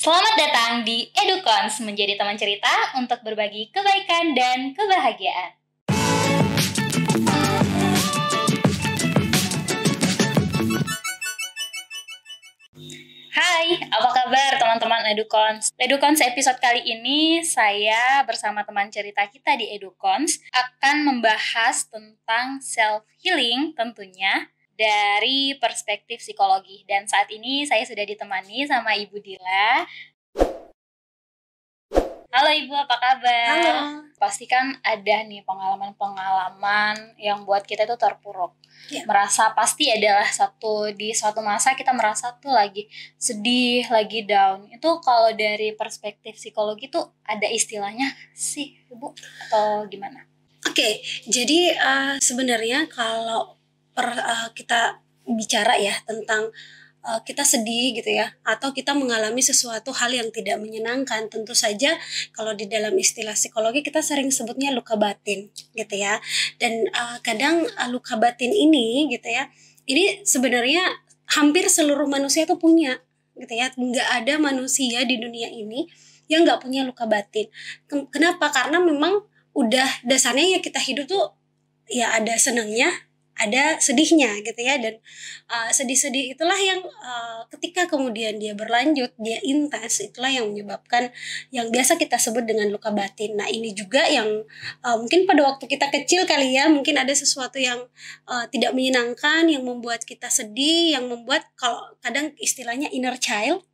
Selamat datang di Edukons, menjadi teman cerita untuk berbagi kebaikan dan kebahagiaan. Hai, apa kabar teman-teman Edukons? Edukons episode kali ini saya bersama teman cerita kita di Edukons akan membahas tentang self-healing tentunya dari perspektif psikologi. Dan saat ini saya sudah ditemani sama Ibu Dila. Halo Ibu, apa kabar? Halo. Pasti kan ada nih pengalaman-pengalaman yang buat kita itu terpuruk. Ya. Merasa pasti adalah di suatu masa kita merasa tuh lagi sedih, lagi down. Itu kalau dari perspektif psikologi tuh ada istilahnya sih Ibu atau gimana? Oke, jadi sebenarnya kalau kita bicara ya tentang kita sedih gitu ya, atau kita mengalami sesuatu hal yang tidak menyenangkan, tentu saja kalau di dalam istilah psikologi kita sering sebutnya luka batin gitu ya. Dan kadang luka batin ini gitu ya, ini sebenarnya hampir seluruh manusia tuh punya gitu ya. Nggak ada manusia di dunia ini yang nggak punya luka batin. Kenapa? Karena memang udah dasarnya ya kita hidup tuh ya ada senangnya, ada sedihnya gitu ya. Dan sedih-sedih itulah yang ketika kemudian dia berlanjut, dia intens, itulah yang menyebabkan yang biasa kita sebut dengan luka batin. Nah ini juga yang mungkin pada waktu kita kecil kali ya, mungkin ada sesuatu yang tidak menyenangkan, yang membuat kita sedih, yang membuat kalau kadang istilahnya inner child.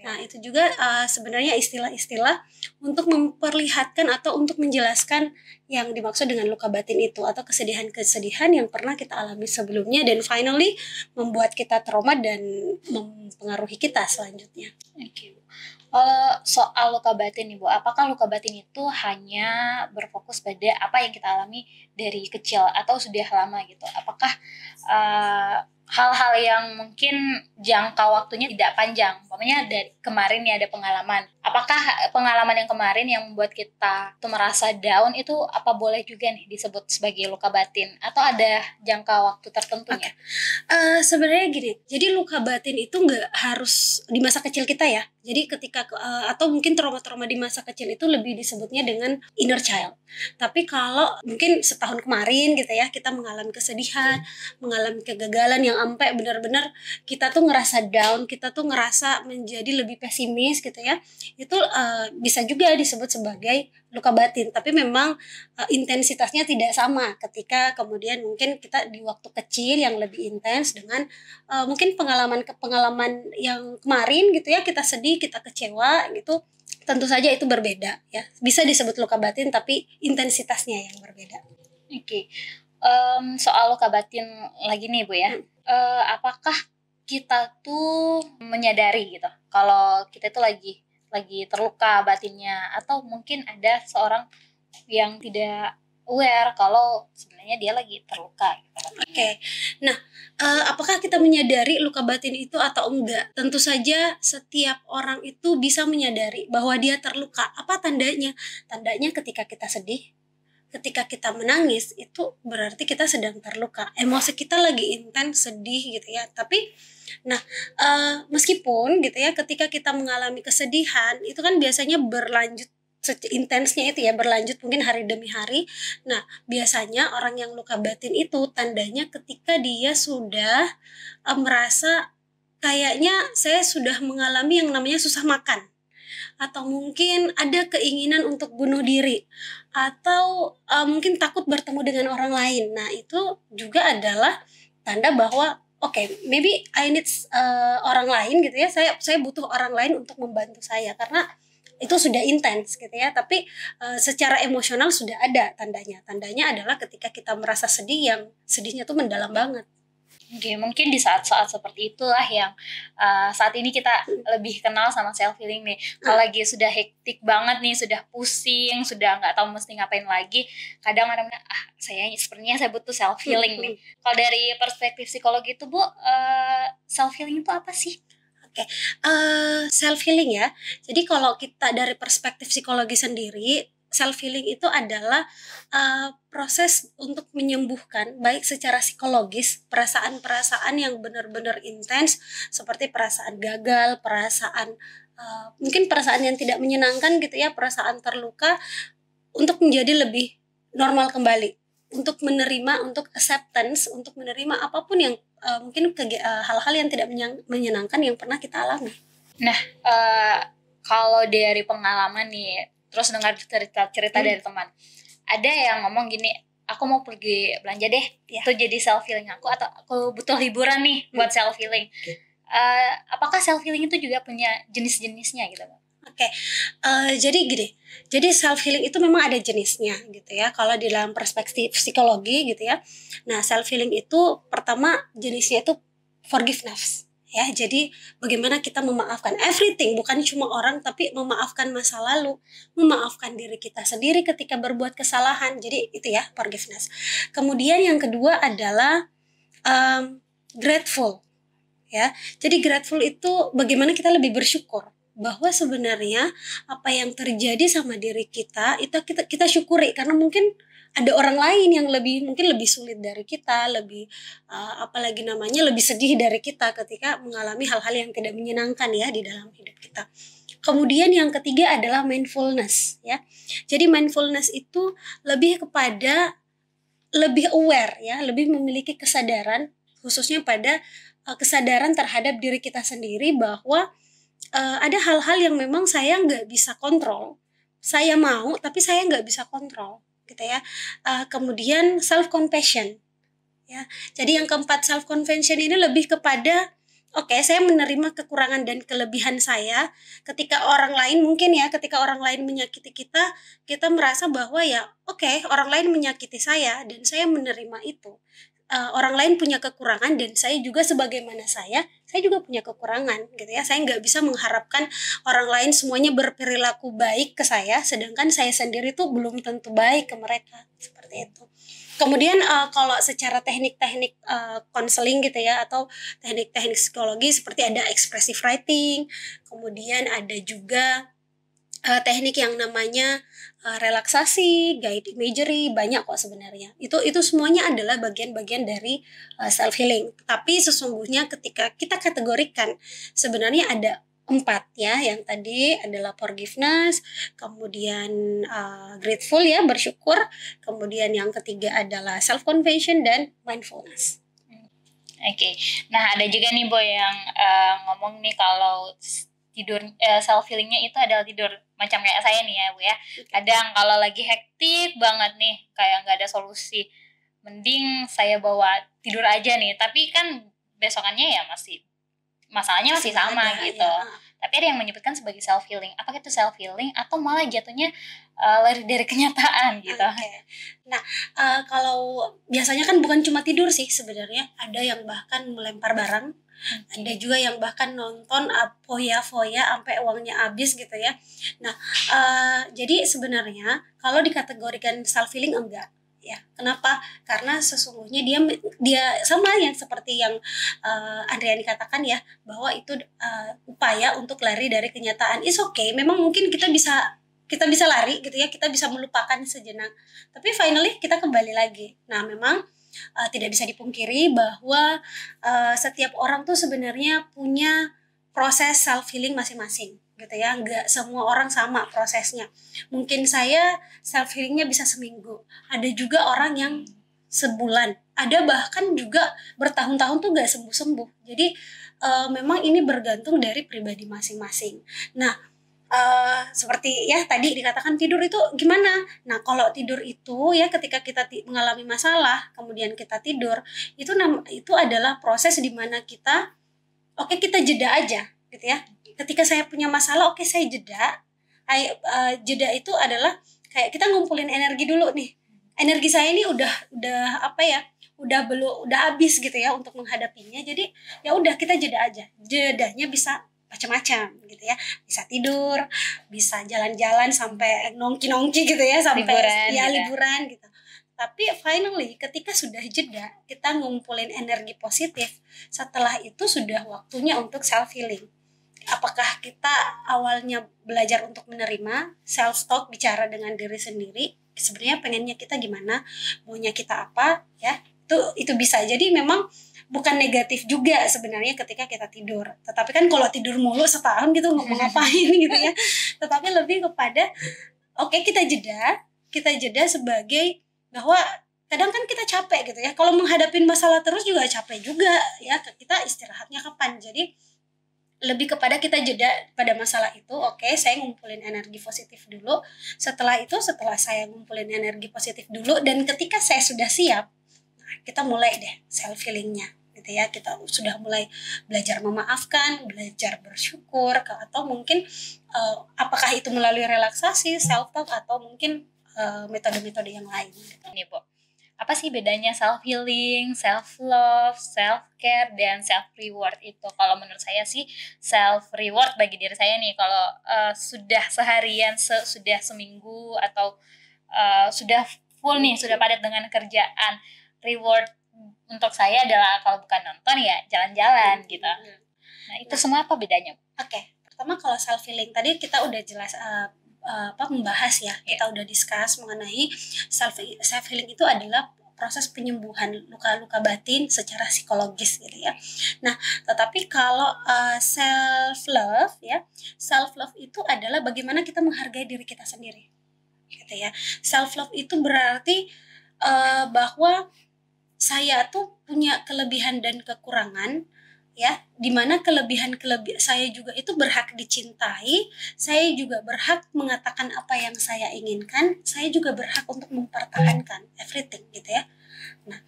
Nah itu juga sebenarnya istilah-istilah untuk memperlihatkan atau untuk menjelaskan yang dimaksud dengan luka batin itu, atau kesedihan-kesedihan yang pernah kita alami sebelumnya dan finally membuat kita trauma dan mempengaruhi kita selanjutnya. Oke, Bu. Soal luka batin nih Bu, apakah luka batin itu hanya berfokus pada apa yang kita alami dari kecil atau sudah lama gitu? Apakah hal-hal yang mungkin jangka waktunya tidak panjang? Umpamanya dari kemarin nih ada pengalaman. Apakah pengalaman yang kemarin yang membuat kita tuh merasa down itu apa boleh juga nih disebut sebagai luka batin? Atau ada jangka waktu tertentunya? Sebenarnya gini, jadi luka batin itu nggak harus di masa kecil kita ya. Jadi ketika atau mungkin trauma-trauma di masa kecil itu lebih disebutnya dengan inner child. Tapi kalau mungkin setahun kemarin gitu ya, kita mengalami kesedihan, mengalami kegagalan yang sampai benar-benar kita tuh ngerasa down, kita tuh ngerasa menjadi lebih pesimis gitu ya. Itu bisa juga disebut sebagai luka batin. Tapi memang intensitasnya tidak sama ketika kemudian mungkin kita di waktu kecil yang lebih intens dengan mungkin pengalaman yang kemarin gitu ya, kita sedih, kita kecewa gitu, tentu saja itu berbeda ya, bisa disebut luka batin tapi intensitasnya yang berbeda. Oke. Soal luka batin lagi nih Bu ya, apakah kita tuh menyadari gitu kalau kita tuh lagi terluka batinnya, atau mungkin ada seorang yang tidak aware kalau sebenarnya dia lagi terluka gitu batinnya. Oke. Nah, apakah kita menyadari luka batin itu atau enggak? Tentu saja setiap orang itu bisa menyadari bahwa dia terluka. Apa tandanya? Tandanya ketika kita sedih, ketika kita menangis, itu berarti kita sedang terluka. Emosi kita lagi intens, sedih gitu ya. Tapi nah, meskipun gitu ya, ketika kita mengalami kesedihan, itu kan biasanya berlanjut intensnya itu ya, berlanjut mungkin hari demi hari. Nah, biasanya orang yang luka batin itu tandanya ketika dia sudah merasa kayaknya saya sudah mengalami yang namanya susah makan, atau mungkin ada keinginan untuk bunuh diri, atau mungkin takut bertemu dengan orang lain. Nah, itu juga adalah tanda bahwa maybe I need orang lain gitu ya. Saya butuh orang lain untuk membantu saya karena itu sudah intens gitu ya. Tapi secara emosional sudah ada tandanya. Tandanya adalah ketika kita merasa sedih yang sedihnya tuh mendalam banget. Oke, mungkin di saat-saat seperti itulah yang saat ini kita lebih kenal sama self healing nih. Kalau lagi sudah hektik banget nih, sudah pusing, sudah nggak tahu mesti ngapain lagi, kadang-kadang sepertinya saya butuh self healing nih. Kalau dari perspektif psikologi itu Bu, self healing itu apa sih? Oke, self healing ya. Jadi kalau kita dari perspektif psikologi sendiri, self healing itu adalah proses untuk menyembuhkan baik secara psikologis perasaan-perasaan yang benar-benar intens seperti perasaan gagal, perasaan mungkin perasaan yang tidak menyenangkan gitu ya, perasaan terluka, untuk menjadi lebih normal kembali, untuk menerima, untuk acceptance, untuk menerima apapun yang mungkin hal-hal yang tidak menyenangkan yang pernah kita alami. Nah, kalau dari pengalaman nih, terus dengar cerita-cerita dari teman, ada yang ngomong gini, aku mau pergi belanja deh, itu jadi self healing aku, atau aku butuh liburan nih buat self healing. Apakah self healing itu juga punya jenis-jenisnya gitu? Oke, jadi gini, jadi self healing itu memang ada jenisnya gitu ya. Kalau di dalam perspektif psikologi gitu ya, nah self healing itu pertama jenisnya itu forgiveness ya. Jadi bagaimana kita memaafkan everything, bukan cuma orang, tapi memaafkan masa lalu, memaafkan diri kita sendiri ketika berbuat kesalahan. Jadi itu ya forgiveness. Kemudian yang kedua adalah grateful ya. Jadi grateful itu bagaimana kita lebih bersyukur bahwa sebenarnya apa yang terjadi sama diri kita itu kita syukuri, karena mungkin ada orang lain yang mungkin lebih sulit dari kita, lebih apalagi namanya lebih sedih dari kita ketika mengalami hal-hal yang tidak menyenangkan ya di dalam hidup kita. Kemudian yang ketiga adalah mindfulness ya. Jadi mindfulness itu lebih kepada lebih aware ya, lebih memiliki kesadaran, khususnya pada kesadaran terhadap diri kita sendiri bahwa ada hal-hal yang memang saya nggak bisa kontrol. Saya mau tapi saya nggak bisa kontrol gitu ya. Kemudian self compassion ya. Jadi yang keempat, self compassion ini lebih kepada saya menerima kekurangan dan kelebihan saya. Ketika orang lain mungkin ya, ketika orang lain menyakiti kita, kita merasa bahwa ya orang lain menyakiti saya dan saya menerima itu. Orang lain punya kekurangan dan saya juga sebagaimana saya juga punya kekurangan gitu ya. Saya nggak bisa mengharapkan orang lain semuanya berperilaku baik ke saya, sedangkan saya sendiri tuh belum tentu baik ke mereka, seperti itu. Kemudian kalau secara teknik-teknik konseling gitu ya, atau teknik-teknik psikologi seperti ada expressive writing, kemudian ada juga teknik yang namanya relaksasi, guide imagery, banyak kok sebenarnya. Itu semuanya adalah bagian-bagian dari self healing. Tapi sesungguhnya ketika kita kategorikan sebenarnya ada 4 ya. Yang tadi adalah forgiveness, kemudian grateful ya, bersyukur, kemudian yang ketiga adalah self compassion dan mindfulness. Oke. Nah, ada juga nih Boy yang ngomong nih kalau tidur self healingnya itu adalah tidur macam kayak saya nih ya Bu ya. Kadang kalau lagi hektik banget nih, kayak nggak ada solusi, mending saya bawa tidur aja nih. Tapi kan besokannya ya masalahnya masih sama gitu. Ya. Tapi ada yang menyebutkan sebagai self healing. Apakah itu self healing atau malah jatuhnya lari dari kenyataan gitu? Nah, kalau biasanya kan bukan cuma tidur sih sebenarnya, ada yang bahkan melempar barang. Ada juga yang bahkan nonton foya-foya sampai uangnya habis gitu ya. Nah, jadi sebenarnya kalau dikategorikan self healing enggak ya. Kenapa? Karena sesungguhnya dia sama yang seperti yang Andriani katakan ya, bahwa itu upaya untuk lari dari kenyataan. It's okay. Memang mungkin kita bisa lari gitu ya, kita bisa melupakan sejenak. Tapi finally kita kembali lagi. Nah, memang tidak bisa dipungkiri bahwa setiap orang tuh sebenarnya punya proses self healing masing-masing gitu ya. Nggak semua orang sama prosesnya. Mungkin saya self healingnya bisa seminggu, ada juga orang yang sebulan, ada bahkan juga bertahun-tahun tuh nggak sembuh-sembuh. Jadi memang ini bergantung dari pribadi masing-masing. Nah, seperti ya tadi dikatakan tidur itu gimana? Nah, kalau tidur itu ya ketika kita mengalami masalah kemudian kita tidur, itu adalah proses di mana kita kita jeda aja gitu ya. Ketika saya punya masalah, saya jeda. Jeda itu adalah kayak kita ngumpulin energi dulu nih. Energi saya ini udah udah habis gitu ya untuk menghadapinya. Jadi ya udah kita jeda aja. Jedanya bisa macam-macam gitu ya, bisa tidur, bisa jalan-jalan sampai nongki-nongki gitu ya, sampai liburan gitu. Tapi finally ketika sudah jeda, kita ngumpulin energi positif, setelah itu sudah waktunya untuk self healing. Apakah kita awalnya belajar untuk menerima, self talk, bicara dengan diri sendiri, sebenarnya pengennya kita gimana, maunya kita apa ya, itu bisa. Jadi memang bukan negatif juga sebenarnya ketika kita tidur. Tetapi kan kalau tidur mulu setahun gitu mau ngapain gitu ya. Tetapi lebih kepada oke, kita jeda sebagai bahwa kadang kan kita capek gitu ya. Kalau menghadapin masalah terus juga capek juga ya. Kita istirahatnya kapan? Jadi lebih kepada kita jeda pada masalah itu. Oke, saya ngumpulin energi positif dulu. Setelah saya ngumpulin energi positif dulu dan ketika saya sudah siap, nah, kita mulai deh self healingnya gitu ya. Kita sudah mulai belajar memaafkan, belajar bersyukur, atau mungkin apakah itu melalui relaksasi, self talk, atau mungkin metode-metode yang lain gitu. Nih Bu, apa sih bedanya self healing, self love, self care, dan self reward itu? Kalau menurut saya sih self reward bagi diri saya nih, kalau sudah seharian, sudah seminggu atau sudah full nih, sudah padat dengan kerjaan, reward untuk saya adalah kalau bukan nonton ya jalan-jalan gitu. Nah itu semua apa bedanya? Oke, pertama kalau self healing tadi kita udah jelas membahas ya, kita udah discuss mengenai self healing itu adalah proses penyembuhan luka-luka batin secara psikologis gitu ya. Nah, tetapi kalau self love itu adalah bagaimana kita menghargai diri kita sendiri, gitu ya. Self love itu berarti bahwa saya tuh punya kelebihan dan kekurangan ya, dimana kelebihan saya juga itu berhak dicintai, saya juga berhak mengatakan apa yang saya inginkan, saya juga berhak untuk mempertahankan everything gitu ya. Nah,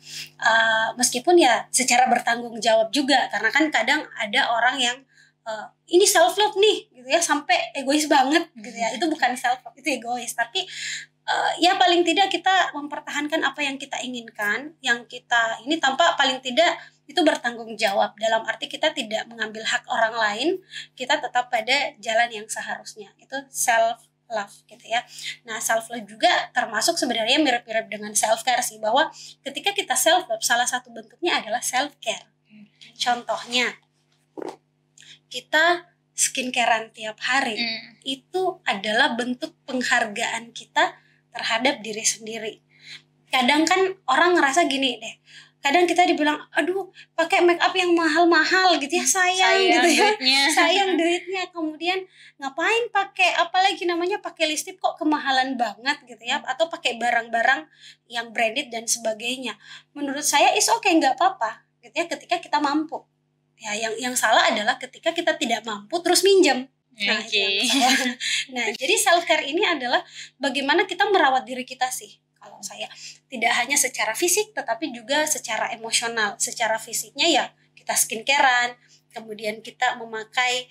meskipun ya secara bertanggung jawab juga, karena kan kadang ada orang yang ini self love nih gitu ya, sampai egois banget gitu ya. Itu bukan self love, itu egois. Tapi ya paling tidak kita mempertahankan apa yang kita inginkan, yang kita ini tanpa paling tidak itu bertanggung jawab, dalam arti kita tidak mengambil hak orang lain, kita tetap pada jalan yang seharusnya. Itu self love gitu ya. Nah, self love juga termasuk sebenarnya mirip-mirip dengan self care sih, bahwa ketika kita self love salah satu bentuknya adalah self care. Contohnya kita skincarean tiap hari, itu adalah bentuk penghargaan kita terhadap diri sendiri. Kadang kan orang ngerasa gini deh, kadang kita dibilang, aduh pakai make up yang mahal-mahal gitu ya, sayang gitu ya, sayang duitnya, kemudian ngapain pakai apalagi namanya pakai lipstick kok kemahalan banget gitu ya, atau pakai barang-barang yang branded dan sebagainya. Menurut saya is okay, nggak apa-apa gitu ya ketika kita mampu. Ya, yang salah adalah ketika kita tidak mampu terus minjem. Nah, itu yang salah. Nah, jadi self care ini adalah bagaimana kita merawat diri kita sih. Kalau saya tidak hanya secara fisik tetapi juga secara emosional. Secara fisiknya ya kita skincarean, kemudian kita memakai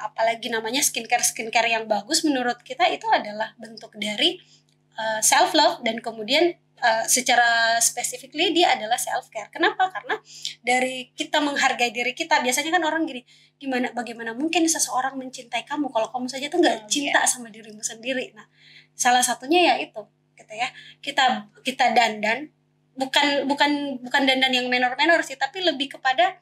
apalagi namanya skincare yang bagus, menurut kita itu adalah bentuk dari self love, dan kemudian secara specifically dia adalah self care. Kenapa? Karena dari kita menghargai diri kita. Biasanya kan orang gini, bagaimana mungkin seseorang mencintai kamu kalau kamu saja tuh nggak cinta sama dirimu sendiri. Nah, salah satunya ya itu gitu ya, kita dandan, bukan dandan yang menor sih, tapi lebih kepada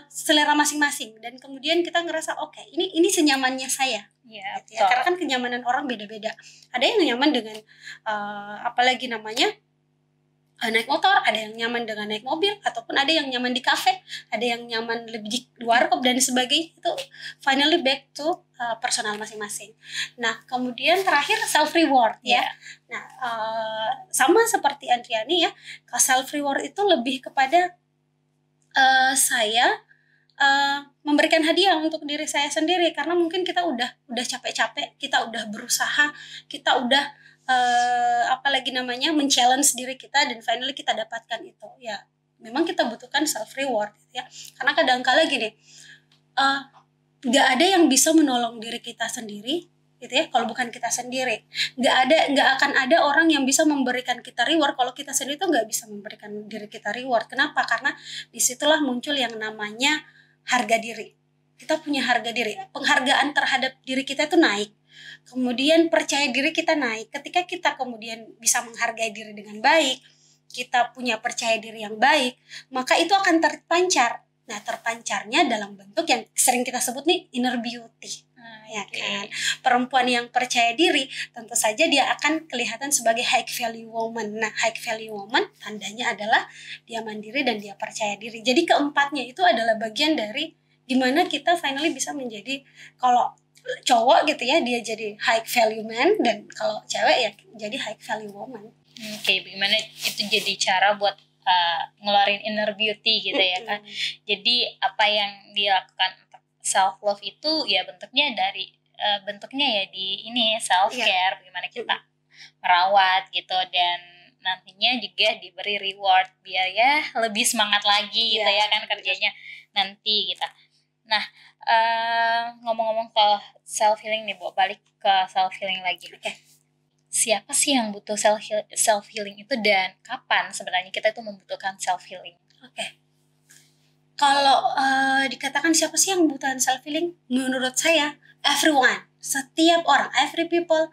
selera masing-masing, dan kemudian kita ngerasa ini senyamannya saya. Gitu ya. Karena kan kenyamanan orang beda-beda. Ada yang nyaman dengan apalagi namanya naik motor, ada yang nyaman dengan naik mobil, ataupun ada yang nyaman di kafe, ada yang nyaman lebih di warkop dan sebagainya. Itu finally back to personal masing-masing. Nah, kemudian terakhir self reward ya. Nah, sama seperti Andriani ya, self reward itu lebih kepada saya memberikan hadiah untuk diri saya sendiri, karena mungkin kita udah capek-capek, kita udah berusaha, kita udah apalagi namanya men-challenge diri kita, dan finally kita dapatkan itu. Ya, memang kita butuhkan self reward ya. Karena kadang-kala gini, nggak ada yang bisa menolong diri kita sendiri gitu ya kalau bukan kita sendiri. Nggak akan ada orang yang bisa memberikan kita reward kalau kita sendiri tuh nggak bisa memberikan diri kita reward. Kenapa? Karena disitulah muncul yang namanya harga diri. Kita punya harga diri, penghargaan terhadap diri kita itu naik, kemudian percaya diri kita naik. Ketika kita kemudian bisa menghargai diri dengan baik, kita punya percaya diri yang baik, maka itu akan terpancar. Nah, terpancarnya dalam bentuk yang sering kita sebut nih inner beauty. ya kan. Perempuan yang percaya diri tentu saja dia akan kelihatan sebagai high value woman. Nah, high value woman tandanya adalah dia mandiri dan dia percaya diri. Jadi keempatnya itu adalah bagian dari gimana kita finally bisa menjadi, kalau cowok gitu ya dia jadi high value man, dan kalau cewek ya jadi high value woman. Gimana itu jadi cara buat ngeluarin inner beauty gitu ya kan. Jadi apa yang dilakukan untuk self love itu ya bentuknya ya di ini self care, bagaimana kita merawat gitu, dan nantinya juga diberi reward biar ya lebih semangat lagi gitu ya kan kerjanya nanti gitu. Nah, ngomong-ngomong ke self healing nih, Bu, balik ke self healing lagi. Siapa sih yang butuh self healing itu, dan kapan sebenarnya kita itu membutuhkan self healing? Kalau dikatakan siapa sih yang membutuhkan self healing, menurut saya everyone, setiap orang, every people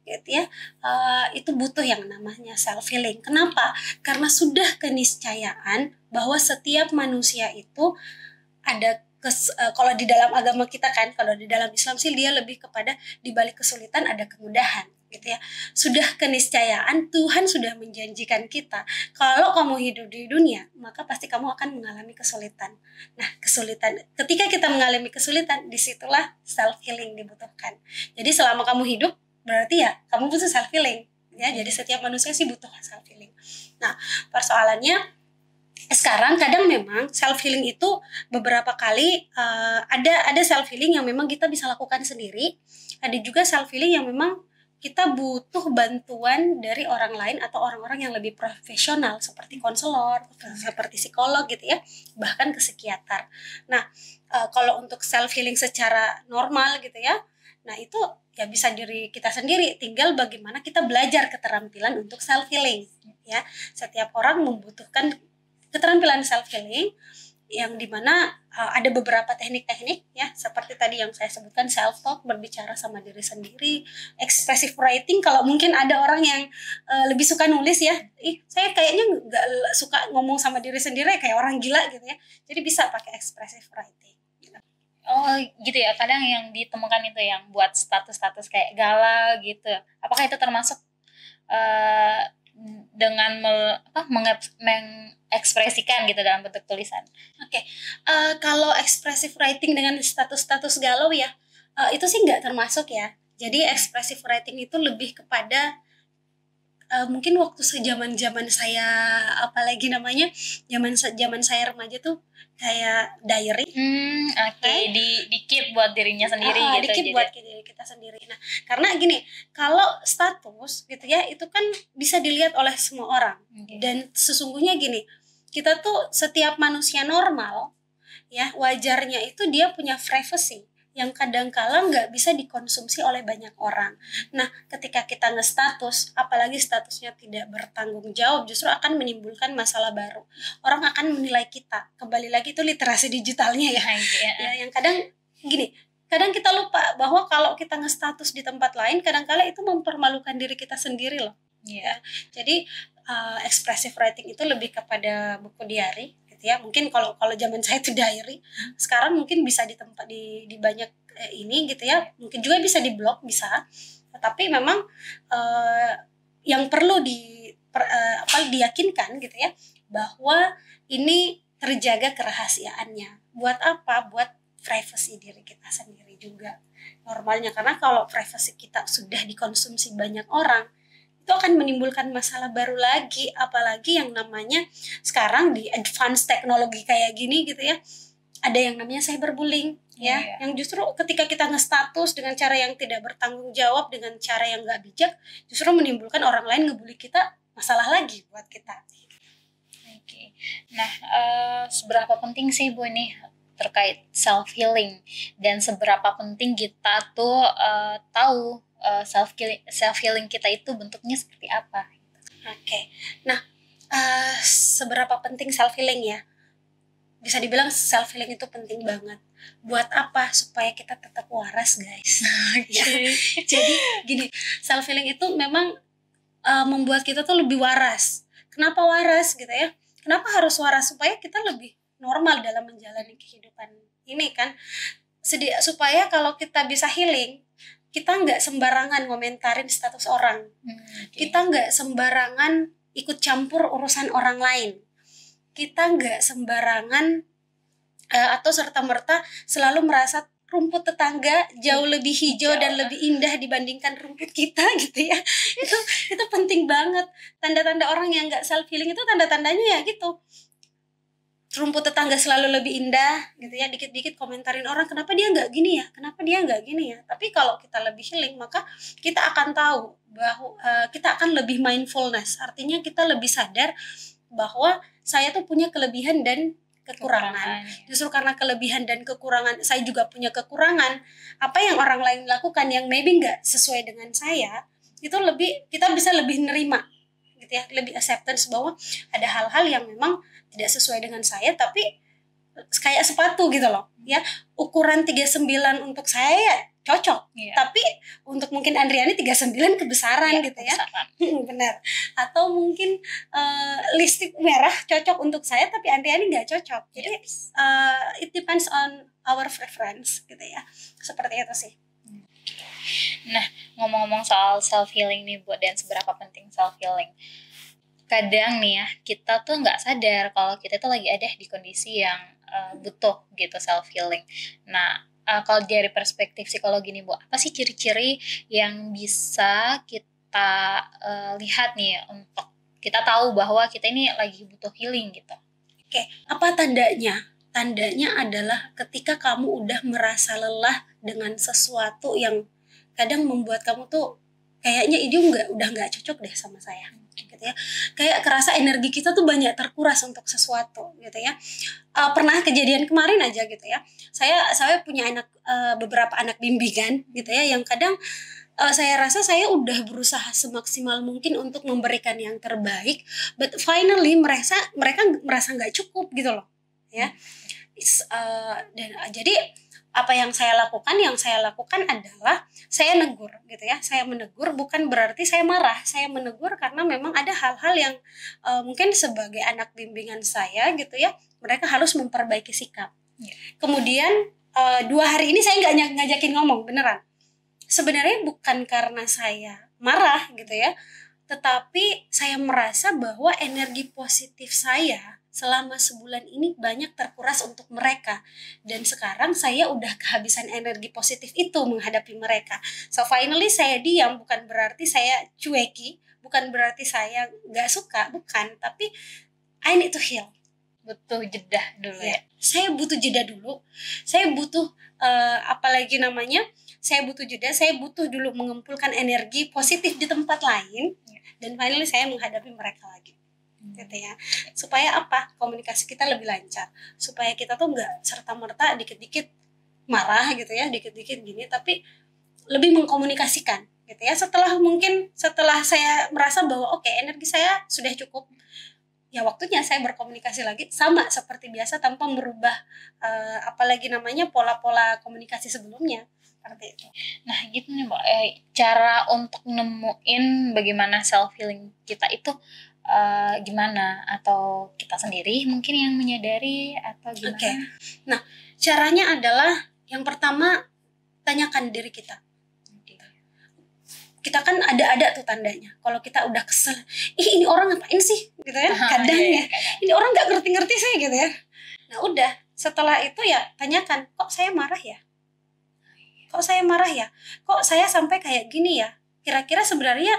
gitu ya, itu butuh yang namanya self healing. Kenapa? Karena sudah keniscayaan bahwa setiap manusia itu ada kalau di dalam agama kita kan, kalau di dalam Islam sih dia lebih kepada di balik kesulitan ada kemudahan gitu ya. Sudah keniscayaan, Tuhan sudah menjanjikan kita kalau kamu hidup di dunia maka pasti kamu akan mengalami kesulitan. Nah, kesulitan, ketika kita mengalami kesulitan, disitulah self healing dibutuhkan. Jadi selama kamu hidup berarti ya kamu butuh self healing ya. Jadi setiap manusia sih butuh self healing. Nah, persoalannya sekarang kadang memang self healing itu beberapa kali ada self healing yang memang kita bisa lakukan sendiri, ada juga self healing yang memang kita butuh bantuan dari orang lain atau orang-orang yang lebih profesional seperti konselor, seperti psikolog gitu ya, bahkan ke psikiater. Nah, kalau untuk self healing secara normal gitu ya, nah itu ya bisa diri kita sendiri, tinggal bagaimana kita belajar keterampilan untuk self healing ya. Setiap orang membutuhkan keterampilan self healing yang dimana ada beberapa teknik-teknik ya, seperti tadi yang saya sebutkan, self talk, berbicara sama diri sendiri, expressive writing. Kalau mungkin ada orang yang lebih suka nulis ya, saya kayaknya nggak suka ngomong sama diri sendiri kayak orang gila gitu ya, jadi bisa pakai expressive writing gitu. Oh gitu ya, kadang yang ditemukan itu yang buat status-status kayak galau gitu, apakah itu termasuk dengan mengekspresikan gitu dalam bentuk tulisan? Kalau expressive writing dengan status-status galau ya, itu sih nggak termasuk ya. Jadi expressive writing itu lebih kepada mungkin waktu zaman saya, apalagi namanya zaman saya remaja tuh kayak diary. Di keep buat dirinya sendiri gitu. Di keep buat diri kita sendiri. Nah, karena gini, kalau status gitu ya, itu kan bisa dilihat oleh semua orang. Dan sesungguhnya gini, kita tuh setiap manusia normal ya, wajarnya itu dia punya privacy yang kadang-kala nggak bisa dikonsumsi oleh banyak orang. Nah, ketika kita nge-status, apalagi statusnya tidak bertanggung jawab, justru akan menimbulkan masalah baru. Orang akan menilai kita. Kembali lagi itu literasi digitalnya ya. Ya, yang kadang gini, kadang kita lupa bahwa kalau kita nge-status di tempat lain, kadang-kala itu mempermalukan diri kita sendiri loh. Ya. Jadi expressive writing itu lebih kepada buku diary. Ya, mungkin kalau zaman saya itu diary, sekarang mungkin bisa di tempat di banyak ini gitu ya, mungkin juga bisa di blog, bisa, tetapi memang yang perlu diyakinkan gitu ya, bahwa ini terjaga kerahasiaannya. Buat apa? Buat privacy diri kita sendiri juga normalnya, karena kalau privacy kita sudah dikonsumsi banyak orang, itu akan menimbulkan masalah baru lagi. Apalagi yang namanya sekarang di advance teknologi kayak gini gitu ya, ada yang namanya cyberbullying ya, yang justru ketika kita nge-status dengan cara yang tidak bertanggung jawab, dengan cara yang nggak bijak, justru menimbulkan orang lain ngebully kita, masalah lagi buat kita. Nah, seberapa penting sih Bu nih terkait self healing, dan seberapa penting kita tuh tahu self healing kita itu bentuknya seperti apa? Nah, seberapa penting self healing ya? Bisa dibilang self healing itu penting banget. Buat apa? Supaya kita tetap waras, guys. Ya. Jadi gini, self healing itu memang membuat kita tuh lebih waras. Kenapa waras gitu ya? Kenapa harus waras? Supaya kita lebih normal dalam menjalani kehidupan ini kan. supaya kalau kita bisa healing, kita nggak sembarangan ngomentarin status orang. Kita nggak sembarangan ikut campur urusan orang lain. Kita nggak sembarangan atau serta-merta selalu merasa rumput tetangga jauh lebih hijau dan lebih indah dibandingkan rumput kita gitu ya. Itu penting banget. Tanda-tanda orang yang nggak self healing itu tanda-tandanya ya gitu. Rumput tetangga selalu lebih indah gitu ya, dikit-dikit komentarin orang kenapa dia nggak gini ya, kenapa dia nggak gini ya. Tapi kalau kita lebih healing, maka kita akan tahu bahwa kita akan lebih mindfulness. Artinya kita lebih sadar bahwa saya tuh punya kelebihan dan kekurangan. Justru karena kelebihan dan kekurangan, saya juga punya kekurangan. Apa yang orang lain lakukan yang maybe nggak sesuai dengan saya, itu lebih, kita bisa lebih nerima gitu ya, lebih acceptance bahwa ada hal-hal yang memang tidak sesuai dengan saya, tapi kayak sepatu gitu loh ya, ukuran 39 untuk saya ya cocok, tapi untuk mungkin Andriani 39 kebesaran gitu ya, benar. Atau mungkin lipstick merah cocok untuk saya tapi Andriani nggak cocok. Jadi it depends on our preference gitu ya, seperti itu sih. Nah, ngomong-ngomong soal self healing nih Bu, dan seberapa penting self healing, kadang nih ya kita tuh nggak sadar kalau kita tuh lagi ada di kondisi yang butuh gitu self healing. Nah, kalau dari perspektif psikologi nih Bu, apa sih ciri-ciri yang bisa kita lihat nih untuk kita tahu bahwa kita ini lagi butuh healing gitu? Oke, apa tandanya? Tandanya adalah ketika kamu udah merasa lelah dengan sesuatu yang kadang membuat kamu tuh kayaknya ini udah nggak cocok deh sama saya gitu ya, kayak kerasa energi kita tuh banyak terkuras untuk sesuatu gitu ya. Pernah kejadian kemarin aja gitu ya, saya punya anak, beberapa anak bimbingan gitu ya, yang kadang saya rasa saya udah berusaha semaksimal mungkin untuk memberikan yang terbaik, but finally mereka merasa nggak cukup gitu loh ya. Dan jadi apa yang saya lakukan? Yang saya lakukan adalah saya negur gitu ya. Saya menegur bukan berarti saya marah. Saya menegur karena memang ada hal-hal yang mungkin sebagai anak bimbingan saya gitu ya, mereka harus memperbaiki sikap. Kemudian 2 hari ini saya nggak ngajakin ngomong beneran. Sebenarnya bukan karena saya marah gitu ya, tetapi saya merasa bahwa energi positif saya selama sebulan ini banyak terkuras untuk mereka, dan sekarang saya udah kehabisan energi positif itu menghadapi mereka. So finally saya diam, bukan berarti saya cueki, bukan berarti saya gak suka, bukan, tapi I need to heal. Butuh jeda dulu ya. Saya butuh jeda dulu, saya butuh apalagi namanya, saya butuh jeda, saya butuh dulu mengumpulkan energi positif di tempat lain, dan finally saya menghadapi mereka lagi gitu ya, supaya apa, komunikasi kita lebih lancar, supaya kita tuh nggak serta-merta dikit-dikit marah gitu ya, dikit-dikit gini, tapi lebih mengkomunikasikan gitu ya. Setelah saya merasa bahwa oke, energi saya sudah cukup, ya waktunya saya berkomunikasi lagi sama seperti biasa tanpa merubah apalagi namanya pola-pola komunikasi sebelumnya seperti itu. Nah gitu nih Mbak, cara untuk nemuin bagaimana self healing kita itu gimana? Atau kita sendiri mungkin yang menyadari atau gimana? Oke. Nah, caranya adalah yang pertama, tanyakan diri kita. Kita kan ada tuh tandanya. Kalau kita udah kesel, ini orang ngapain sih? Gitu ya. Kadang ya, ini orang nggak ngerti-ngerti sih gitu ya. Nah udah, setelah itu ya tanyakan, kok saya marah ya? Kok saya marah ya? Kok saya sampai kayak gini ya? Kira-kira sebenarnya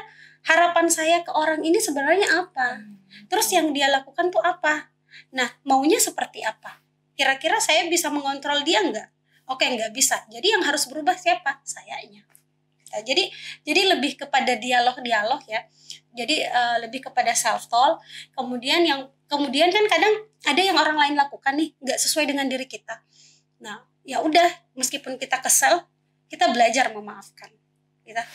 harapan saya ke orang ini sebenarnya apa? Terus yang dia lakukan tuh apa? Nah, maunya seperti apa? Kira-kira saya bisa mengontrol dia nggak? Oke, nggak bisa. Jadi yang harus berubah siapa? Sayanya. Nah, jadi lebih kepada dialog ya. Jadi lebih kepada self talk. Kemudian kan kadang ada yang orang lain lakukan nih nggak sesuai dengan diri kita. Nah, ya udah, meskipun kita kesel, kita belajar memaafkan.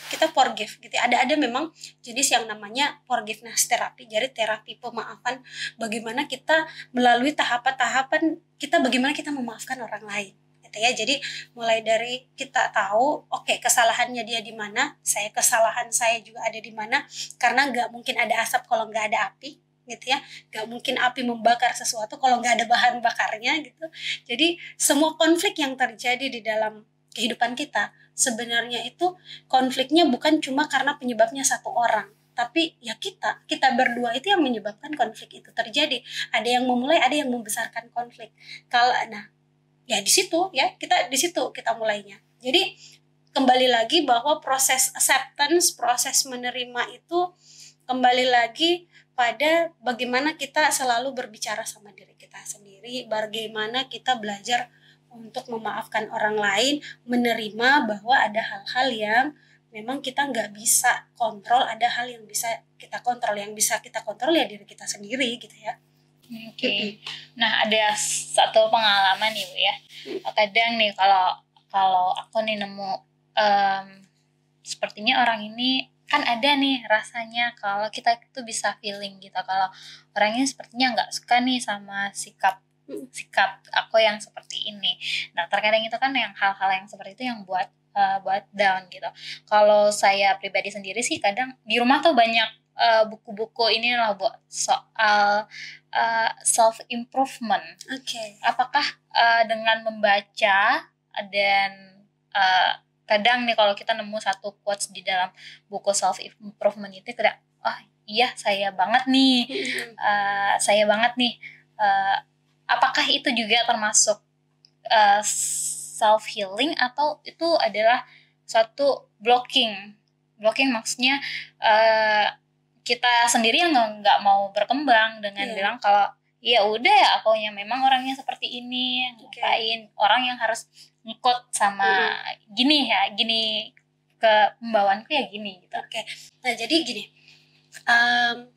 Kita forgive gitu. Ada memang jenis yang namanya forgiveness terapi. Jadi terapi pemaafan, bagaimana kita melalui tahapan-tahapan kita, bagaimana kita memaafkan orang lain. Ya, jadi mulai dari kita tahu kesalahannya dia di mana, kesalahan saya juga ada di mana, karena nggak mungkin ada asap kalau nggak ada api gitu ya. Gak mungkin api membakar sesuatu kalau nggak ada bahan bakarnya gitu. Jadi semua konflik yang terjadi di dalam kehidupan kita sebenarnya itu konfliknya bukan cuma karena penyebabnya satu orang, tapi ya kita berdua itu yang menyebabkan konflik itu terjadi. Ada yang memulai, ada yang membesarkan konflik. Kalau ya di situ ya di situ kita mulainya. Jadi kembali lagi bahwa proses acceptance, proses menerima itu kembali lagi pada bagaimana kita selalu berbicara sama diri kita sendiri, bagaimana kita belajar untuk memaafkan orang lain, menerima bahwa ada hal-hal yang memang kita nggak bisa kontrol, ada hal yang bisa kita kontrol, yang bisa kita kontrol ya diri kita sendiri gitu ya. Oke. Nah, ada satu pengalaman nih Bu ya. Kadang nih kalau aku nih nemu sepertinya orang ini kan ada nih rasanya kalau kita itu bisa feeling gitu kalau orangnya sepertinya nggak suka nih sama sikap aku yang seperti ini. Nah, terkadang itu kan yang hal-hal yang seperti itu yang buat down gitu. Kalau saya pribadi sendiri sih kadang di rumah tuh banyak buku-buku ini lah Bu soal self improvement. Oke. Apakah dengan membaca dan kadang nih kalau kita nemu satu quotes di dalam buku self improvement itu kayak iya saya banget nih apakah itu juga termasuk self healing atau itu adalah suatu blocking maksudnya kita sendiri yang nggak mau berkembang dengan bilang kalau ya udah ya akunya memang orangnya seperti ini, ngapain orang yang harus ngikut sama gini ke pembawaanku ya gini gitu. Oke. Nah jadi gini,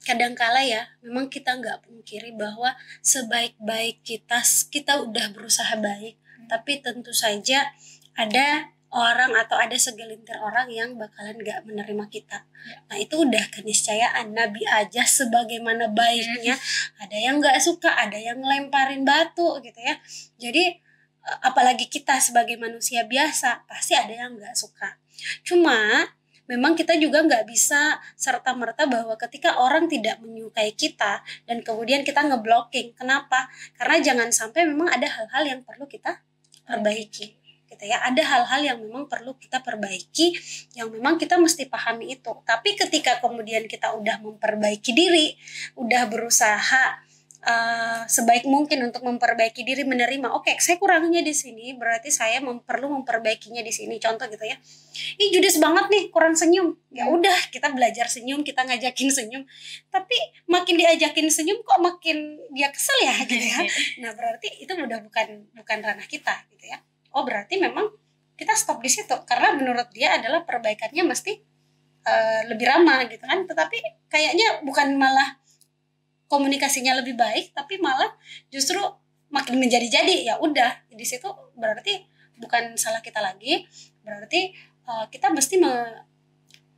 kadangkala ya memang kita nggak pungkiri bahwa sebaik-baik kita udah berusaha baik, tapi tentu saja ada orang atau ada segelintir orang yang bakalan gak menerima kita. Nah itu udah keniscayaan. Nabi aja sebagaimana baiknya ada yang gak suka, ada yang ngelemparin batu gitu ya. Jadi apalagi kita sebagai manusia biasa pasti ada yang gak suka. Cuma memang kita juga gak bisa serta-merta bahwa ketika orang tidak menyukai kita dan kemudian kita ngeblocking. Kenapa? Karena jangan sampai memang ada hal-hal yang perlu kita perbaiki gitu ya. Ada hal-hal yang memang perlu kita perbaiki, yang memang kita mesti pahami itu. Tapi ketika kemudian kita udah memperbaiki diri, udah berusaha sebaik mungkin untuk memperbaiki diri, menerima oke, saya kurangnya di sini, berarti saya perlu memperbaikinya di sini. Contoh gitu ya, judes banget nih, kurang senyum. Ya udah, kita belajar senyum, kita ngajakin senyum. Tapi makin diajakin senyum kok makin dia kesel ya gitu ya. Nah berarti itu udah bukan ranah kita gitu ya. Oh berarti memang kita stop di situ karena menurut dia adalah perbaikannya mesti lebih ramah gitu kan. Tetapi kayaknya bukan malah komunikasinya lebih baik, tapi malah justru makin menjadi-jadi. Ya udah, di situ berarti bukan salah kita lagi. Berarti kita mesti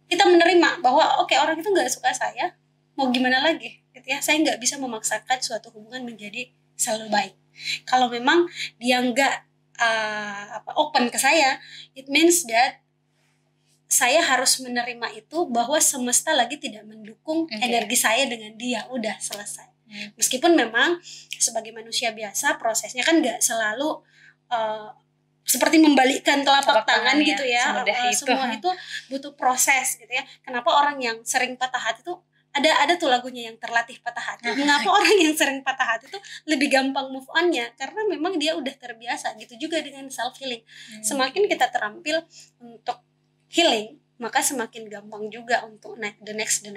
kita menerima bahwa oke, orang itu nggak suka saya, mau gimana lagi gitu ya. Saya nggak bisa memaksakan suatu hubungan menjadi selalu baik. Kalau memang dia nggak open ke saya, it means that saya harus menerima itu bahwa semesta lagi tidak mendukung energi saya dengan dia. Udah selesai. Meskipun memang sebagai manusia biasa prosesnya kan nggak selalu seperti membalikkan telapak tangan gitu ya. Semua itu butuh proses gitu ya. Kenapa orang yang sering patah hati tuh ada tuh lagunya yang terlatih patah hati. Mengapa orang yang sering patah hati tuh lebih gampang move on-nya? Karena memang dia udah terbiasa. Gitu juga dengan self healing. Semakin kita terampil untuk healing, maka semakin gampang juga untuk the next-nya.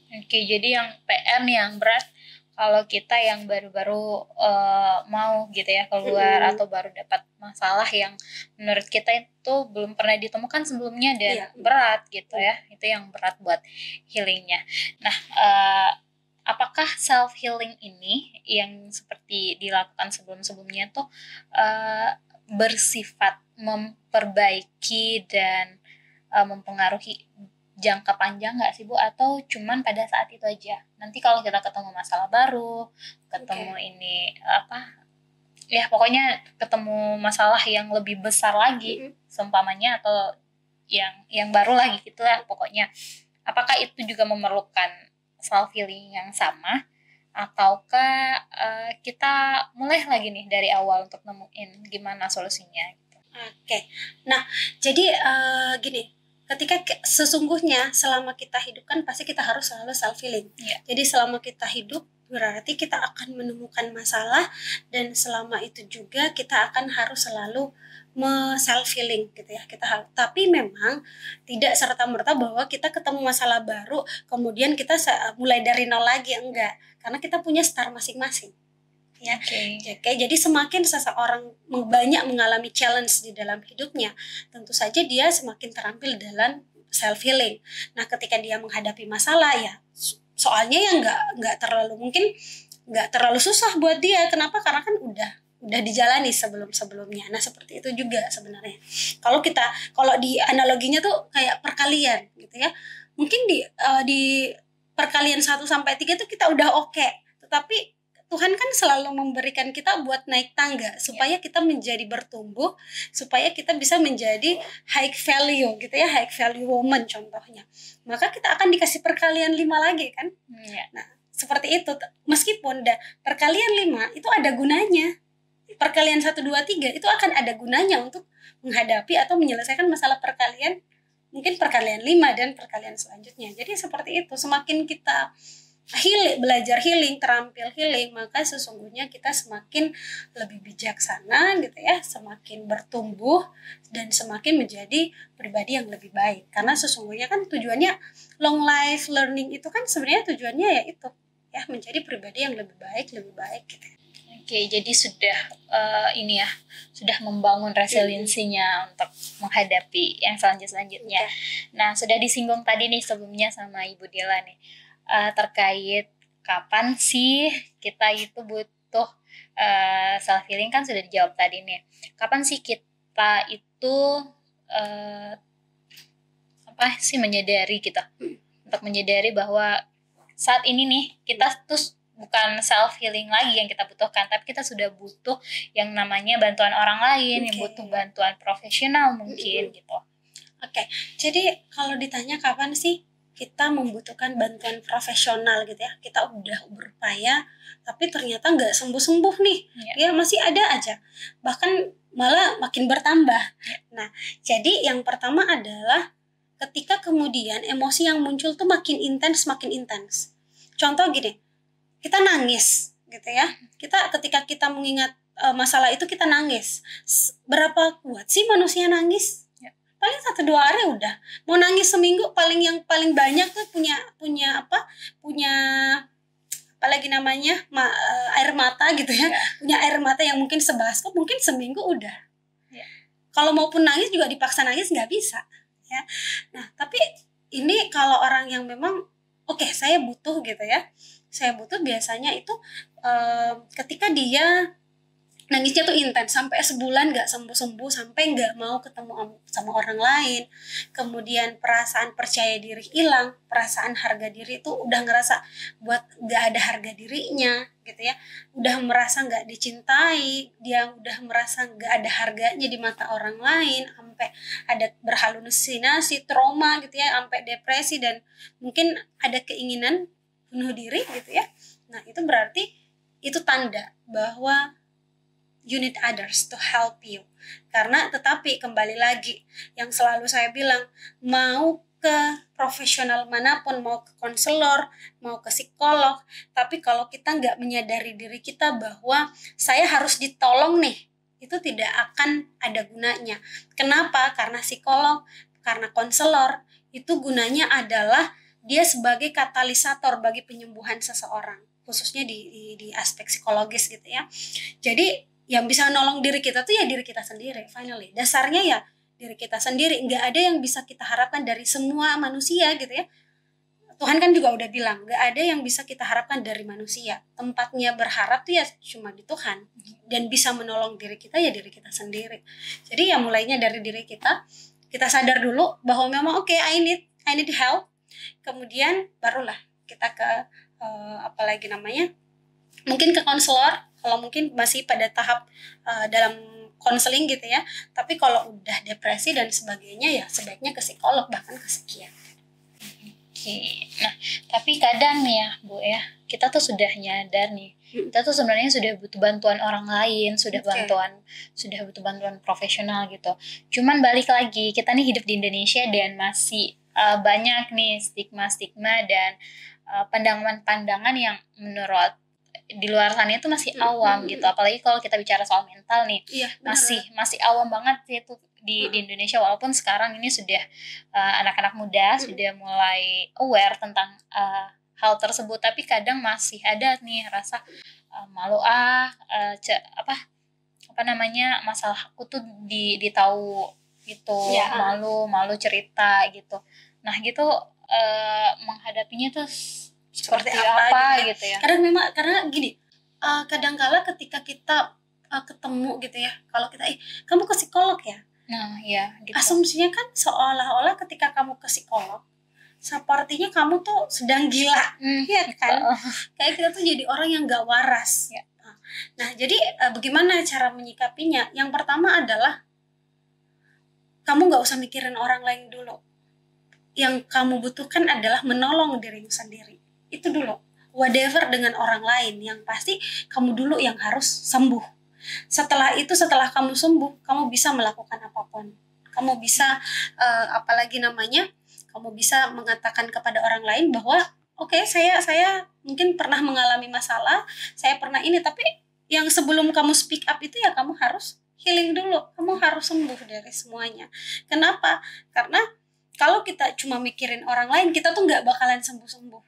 Oke, jadi yang PR nih yang berat kalau kita yang baru-baru mau gitu ya keluar atau baru dapat masalah yang menurut kita itu belum pernah ditemukan sebelumnya dan berat gitu ya, itu yang berat buat healingnya. Nah, apakah self healing ini yang seperti dilakukan sebelum-sebelumnya tuh bersifat memperbaiki dan mempengaruhi jangka panjang nggak sih Bu, atau cuman pada saat itu aja? Nanti kalau kita ketemu masalah baru, ketemu ini ya pokoknya ketemu masalah yang lebih besar lagi, seumpamanya atau yang baru lagi gitu lah pokoknya. Apakah itu juga memerlukan self healing yang sama ataukah kita mulai lagi nih dari awal untuk nemuin gimana solusinya gitu. Oke. Nah, jadi gini, ketika sesungguhnya selama kita hidup kan pasti kita harus selalu self healing. Iya. Jadi selama kita hidup berarti kita akan menemukan masalah, dan selama itu juga kita akan harus selalu self healing gitu ya. Tapi memang tidak serta-merta bahwa kita ketemu masalah baru kemudian kita mulai dari nol lagi, enggak. Karena kita punya start masing-masing. Ya. Oke, jadi semakin seseorang banyak mengalami challenge di dalam hidupnya, tentu saja dia semakin terampil dalam self healing. Nah, ketika dia menghadapi masalah ya soalnya ya nggak terlalu susah buat dia. Kenapa? Karena kan udah dijalani sebelumnya. Nah, seperti itu juga sebenarnya. Kalau di analoginya tuh kayak perkalian gitu ya. Mungkin di perkalian 1 sampai 3 tuh kita udah oke. Tetapi Tuhan kan selalu memberikan kita buat naik tangga supaya kita menjadi bertumbuh, supaya kita bisa menjadi high value gitu ya, high value woman contohnya. Maka kita akan dikasih perkalian 5 lagi kan. Nah, seperti itu. Meskipun perkalian 5 itu ada gunanya. Perkalian 1, 2, 3 itu akan ada gunanya untuk menghadapi atau menyelesaikan masalah perkalian, mungkin perkalian 5 dan perkalian selanjutnya. Jadi seperti itu, semakin kita belajar healing, terampil healing, maka sesungguhnya kita semakin lebih bijaksana gitu ya, semakin bertumbuh dan semakin menjadi pribadi yang lebih baik. Karena sesungguhnya kan tujuannya long life learning itu kan sebenarnya tujuannya ya itu ya, menjadi pribadi yang lebih baik gitu. Oke, jadi sudah sudah membangun resiliensinya untuk menghadapi yang selanjutnya. Nah, sudah disinggung tadi nih sebelumnya sama Ibu Dila nih, terkait kapan sih kita itu butuh self healing, kan sudah dijawab tadi nih. Kapan sih kita itu menyadari kita untuk menyadari bahwa saat ini nih kita tuh bukan self healing lagi yang kita butuhkan, tapi kita sudah butuh yang namanya bantuan orang lain, yang butuh bantuan profesional mungkin gitu. Oke, jadi kalau ditanya kapan sih kita membutuhkan bantuan profesional gitu ya, kita udah berupaya tapi ternyata nggak sembuh-sembuh nih, ya masih ada aja, bahkan malah makin bertambah. Nah, jadi yang pertama adalah ketika kemudian emosi yang muncul tuh makin intens. Contoh gini, kita nangis gitu ya, ketika kita mengingat masalah itu kita nangis. Berapa kuat sih manusia nangis? Paling 1-2 hari udah. Mau nangis seminggu paling banyak tuh punya apalagi namanya air mata gitu ya. Punya air mata yang mungkin sebaskop, mungkin seminggu udah. Kalau maupun nangis juga dipaksa nangis nggak bisa ya. Nah, tapi ini kalau orang yang memang saya butuh gitu ya. Saya butuh biasanya itu ketika dia nangisnya tuh intens sampai sebulan nggak sembuh-sembuh, sampai nggak mau ketemu sama orang lain, kemudian perasaan percaya diri hilang, perasaan harga diri itu udah ngerasa buat nggak ada harga dirinya gitu ya, udah merasa nggak dicintai, dia udah merasa nggak ada harganya di mata orang lain, sampai ada berhalusinasi, trauma gitu ya, sampai depresi, dan mungkin ada keinginan bunuh diri gitu ya. Nah, itu berarti itu tanda bahwa you need others to help you. Karena tetapi kembali lagi yang selalu saya bilang, mau ke profesional manapun, mau ke konselor, mau ke psikolog, tapi kalau kita nggak menyadari diri kita bahwa saya harus ditolong nih, itu tidak akan ada gunanya. Kenapa? Karena psikolog, karena konselor itu gunanya adalah dia sebagai katalisator bagi penyembuhan seseorang, khususnya di aspek psikologis gitu ya. Jadi yang bisa nolong diri kita tuh ya diri kita sendiri. Finally, dasarnya ya diri kita sendiri. Nggak ada yang bisa kita harapkan dari semua manusia gitu ya. Tuhan kan juga udah bilang, nggak ada yang bisa kita harapkan dari manusia. Tempatnya berharap tuh ya cuma di Tuhan. Dan bisa menolong diri kita ya diri kita sendiri. Jadi ya mulainya dari diri kita. Kita sadar dulu bahwa memang I need help. Kemudian barulah kita ke mungkin ke konselor, kalau mungkin masih pada tahap dalam konseling gitu ya. Tapi kalau udah depresi dan sebagainya ya sebaiknya ke psikolog, bahkan ke psikiater. Oke. Nah, tapi kadang nih ya, Bu ya, kita tuh sudah nyadar nih, kita tuh sebenarnya sudah butuh bantuan orang lain, sudah butuh bantuan profesional gitu. Cuman balik lagi, kita nih hidup di Indonesia dan masih banyak nih stigma-stigma dan pandangan-pandangan yang menurut di luar sana itu masih awam gitu, apalagi kalau kita bicara soal mental nih, masih awam banget sih itu di Indonesia, walaupun sekarang ini sudah anak-anak muda sudah mulai aware tentang hal tersebut, tapi kadang masih ada nih rasa malu apa namanya, masalah aku tuh ditahu gitu, malu cerita gitu. Nah gitu menghadapinya tuh seperti apa gitu ya. Karena gini, kadangkala ketika kita ketemu gitu ya, kalau kita kamu ke psikolog ya, nah ya gitu. Asumsinya kan seolah-olah ketika kamu ke psikolog sepertinya kamu tuh sedang gila, ya kan? Kayak kita tuh jadi orang yang gak waras. Nah jadi bagaimana cara menyikapinya? Yang pertama adalah kamu gak usah mikirin orang lain dulu. Yang kamu butuhkan adalah menolong dirimu sendiri. Itu dulu. Whatever dengan orang lain, yang pasti kamu dulu yang harus sembuh. Setelah itu, setelah kamu sembuh, kamu bisa melakukan apapun. Kamu bisa kamu bisa mengatakan kepada orang lain bahwa oke, saya mungkin pernah mengalami masalah, saya pernah ini, tapi yang sebelum kamu speak up itu ya kamu harus healing dulu, kamu harus sembuh dari semuanya. Kenapa? Karena kalau kita cuma mikirin orang lain, kita tuh nggak bakalan sembuh-sembuh.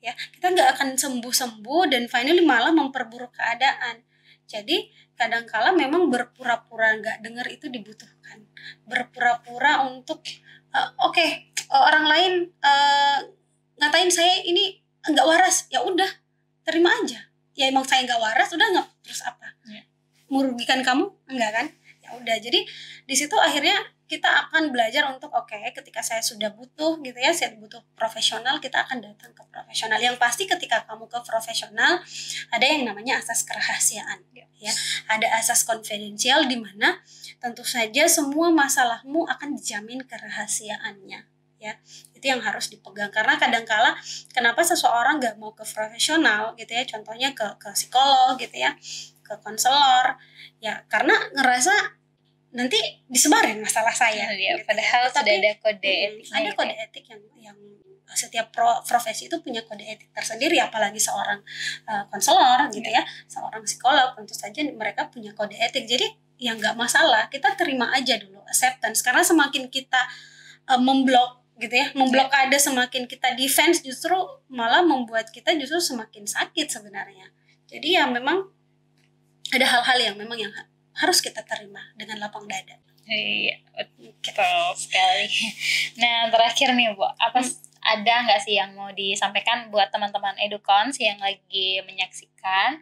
Ya, kita nggak akan sembuh-sembuh dan finally malah memperburuk keadaan. Jadi kadangkala memang berpura-pura nggak dengar itu dibutuhkan. Berpura-pura untuk orang lain ngatain saya ini nggak waras, ya udah terima aja. Ya emang saya nggak waras, udah nggak, terus apa? Merugikan kamu? Enggak kan? Ya udah. Jadi di situ akhirnya kita akan belajar untuk ketika saya sudah butuh gitu ya, saya butuh profesional, kita akan datang ke profesional. Yang pasti ketika kamu ke profesional ada yang namanya asas kerahasiaan ya. Ada asas konfidensial di mana tentu saja semua masalahmu akan dijamin kerahasiaannya ya. Itu yang harus dipegang, karena kadangkala kenapa seseorang nggak mau ke profesional gitu ya, contohnya ke psikolog gitu ya, ke konselor ya, karena ngerasa nanti disebarin masalah saya. Gitu. Padahal sudah ada kode etik. Ada kode etik yang setiap profesi itu punya kode etik tersendiri, apalagi seorang konselor gitu ya, seorang psikolog tentu saja mereka punya kode etik. Jadi ya nggak masalah, kita terima aja dulu, acceptance. Karena semakin kita memblok gitu ya, memblokade, semakin kita defense, justru malah membuat kita justru semakin sakit sebenarnya. Jadi ya memang ada hal-hal yang memang yang harus kita terima dengan lapang dada. Iya, betul sekali. Nah, terakhir nih Bu, ada nggak sih yang mau disampaikan buat teman-teman Edukons yang lagi menyaksikan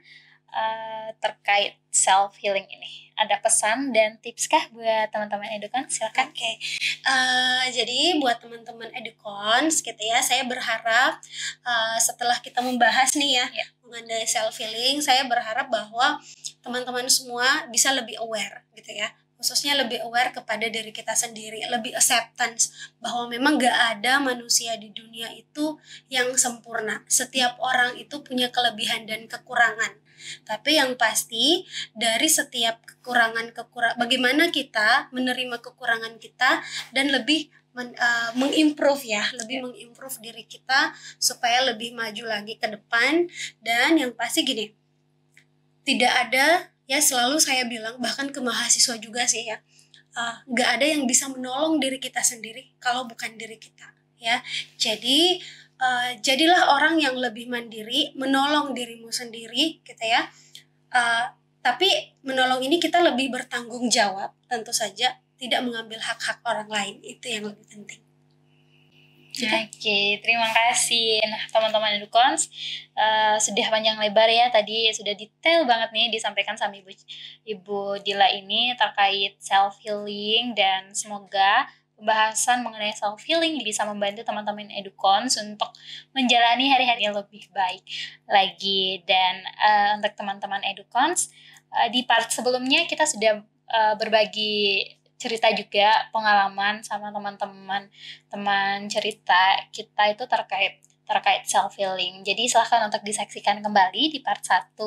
terkait self healing ini? Ada pesan dan tips kah buat teman-teman Edukons? Silakan. Jadi buat teman-teman Edukons gitu ya, saya berharap setelah kita membahas nih ya mengenai self healing, saya berharap bahwa teman-teman semua bisa lebih aware gitu ya, khususnya lebih aware kepada diri kita sendiri, lebih acceptance bahwa memang gak ada manusia di dunia itu yang sempurna. Setiap orang itu punya kelebihan dan kekurangan, tapi yang pasti dari setiap kekurangan bagaimana kita menerima kekurangan kita dan lebih mengimprove diri kita supaya lebih maju lagi ke depan. Dan yang pasti gini, tidak ada ya, selalu saya bilang, bahkan ke mahasiswa juga sih ya, gak ada yang bisa menolong diri kita sendiri kalau bukan diri kita ya. Jadi jadilah orang yang lebih mandiri, menolong dirimu sendiri gitu ya. Tapi menolong ini kita lebih bertanggung jawab, tentu saja tidak mengambil hak-hak orang lain, itu yang lebih penting. Oke, terima kasih. Nah, teman-teman Edukons, sudah panjang lebar ya, tadi sudah detail banget nih disampaikan sama Ibu Dila ini terkait self healing, dan semoga pembahasan mengenai self healing bisa membantu teman-teman Edukons untuk menjalani hari-hari yang lebih baik lagi. Dan untuk teman-teman Edukons, di part sebelumnya kita sudah berbagi cerita juga pengalaman sama teman-teman teman cerita kita itu terkait self healing. Jadi silahkan untuk disaksikan kembali di part 1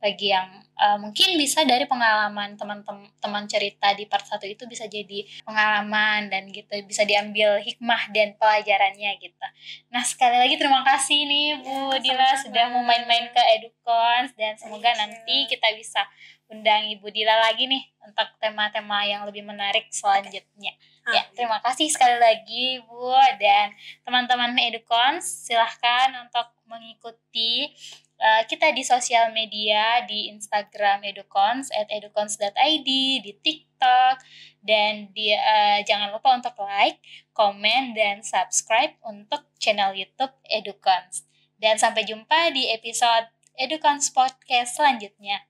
bagi yang mungkin bisa dari pengalaman teman-teman cerita di part 1 itu bisa jadi pengalaman dan gitu bisa diambil hikmah dan pelajarannya gitu. Nah, sekali lagi terima kasih nih Bu Dila sudah mau main-main ke Edukons dan semoga nanti kita bisa undang Ibu Dila lagi nih untuk tema-tema yang lebih menarik selanjutnya. Ya, terima kasih sekali lagi Bu dan teman-teman Edukons, silahkan untuk mengikuti kita di sosial media di Instagram Edukons @edukons.id, di TikTok, dan jangan lupa untuk like, komen, dan subscribe untuk channel YouTube Edukons. Dan sampai jumpa di episode Edukons Podcast selanjutnya.